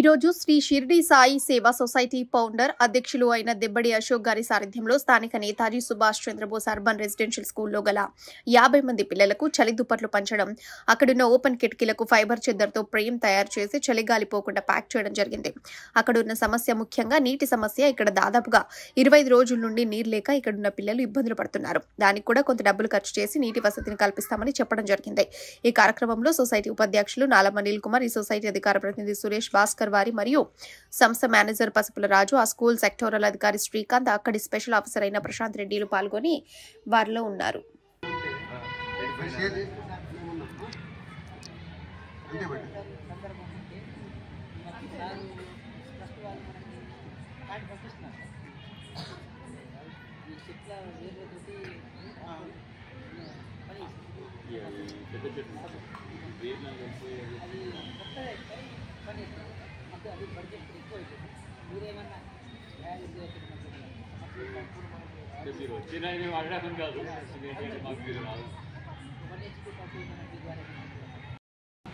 ఈరోజు శ్రీ షిర్డీ సాయి సేవా society founder అధ్యక్షులు అయిన దెబ్బడి అశోక్ గారి సారథ్యంలో స్థానిక నేతాజీ సుభాష్ చంద్రబోస్ అర్బన్ రెసిడెన్షియల్ స్కూల్లో గల 50 మంది పిల్లలకు చలి దుప్పట్లు పంచడం, అక్కడున్న ఓపెన్ కిటికీలకు ఫైబర్ చెద్దర్తో ఫ్రేమ్ తయారు చేసి చలిగాలి పోకుండా ప్యాక్ చేయడం జరిగింది. అక్కడున్న సమస్య ముఖ్యంగా నీటి సమస్య. ఇక్కడ దాదాపుగా 25 రోజుల నుండి నీరు లేక ఇక్కడున్న పిల్లలు ఇబ్బందులు పడుతున్నారు. దానికి కూడా కొంత డబ్బులు ఖర్చు చేసి నీటి వసతిని కల్పిస్తామని చెప్పడం జరిగింది. ఈ కార్యక్రమంలో సొసైటీ ఉపాధ్యక్షులు నాలమ్మ అనిల్ కుమార్, ఈ సొసైటీ అధికార ప్రతినిధి సురేష్ భాస్కర్ వారి మరియు సంస్థ మేనేజర్ పసుపుల రాజు, ఆ స్కూల్ సెక్టోరల్ అధికారి శ్రీకాంత్, అక్కడి స్పెషల్ ఆఫీసర్ అయిన ప్రశాంత్ రెడ్డిలు పాల్గొని వారిలో ఉన్నారు.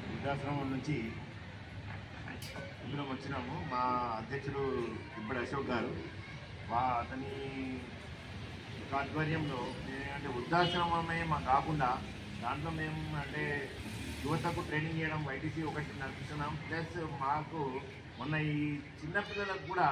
వృద్ధాశ్రమం నుంచి ఇందులో వచ్చినాము. మా అధ్యక్షుడు దెబ్బడి అశోక్ గారు, అతని ఆధ్వర్యంలో అంటే వృద్ధాశ్రమమే మా కాకుండా దాంట్లో మేము అంటే యువతకు ట్రైనింగ్ చేయడం వైటీసీ ఒకటి నడుపుతున్నాం. ప్లస్ మాకు మొన్న ఈ చిన్నపిల్లలకు కూడా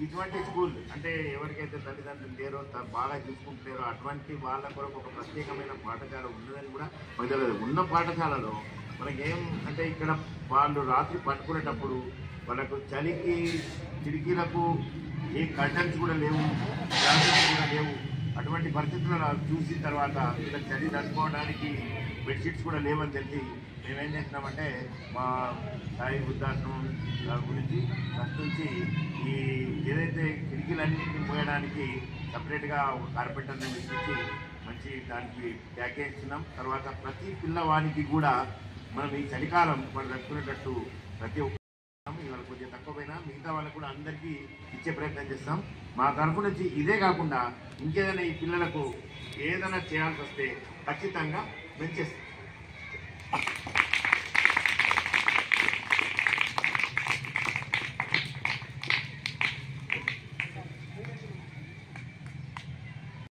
ఇటువంటి స్కూల్ అంటే ఎవరికైతే తల్లిదండ్రులు లేరో బాగా చూసుకుంటలేరో అటువంటి వాళ్ళ కొరకు ఒక ప్రత్యేకమైన పాఠశాల ఉన్నదని కూడా మొదలదు. ఉన్న పాఠశాలలో మనకేం అంటే ఇక్కడ వాళ్ళు రాత్రి పట్టుకునేటప్పుడు వాళ్ళకు చలికి కిటికీలకు ఏ కర్టన్స్ కూడా లేవు, గ్లాసెస్ కూడా లేవు. అటువంటి పరిస్థితుల్లో చూసిన తర్వాత వీళ్ళకి చలి తట్టుకోవడానికి బెడ్షీట్స్ కూడా లేవని తెలిసి మేమేం చేసినామంటే మా సాయి వృద్ధాశ్రమం గురించి నుంచి ఈ ఏదైతే కిటికీలన్నింటినీ మోయడానికి సపరేట్గా ఒక కార్పెంటర్ని తీసుకొచ్చి మంచి దానికి ప్యాకేజ్ ఇస్తున్నాం. తర్వాత ప్రతి పిల్లవానికి కూడా మనం ఈ చలికాలం వాళ్ళు తట్టుకునేటట్టు ప్రతి ఒక్క ఇవాళ కొంచెం తక్కువైనా మిగతా వాళ్ళకు కూడా అందరికీ ఇచ్చే ప్రయత్నం చేస్తాం. మా తరఫు నుంచి ఇదే కాకుండా ఇంకేదైనా ఈ పిల్లలకు ఏదైనా చేయాల్సి వస్తే ఖచ్చితంగా మేము చేస్తాం.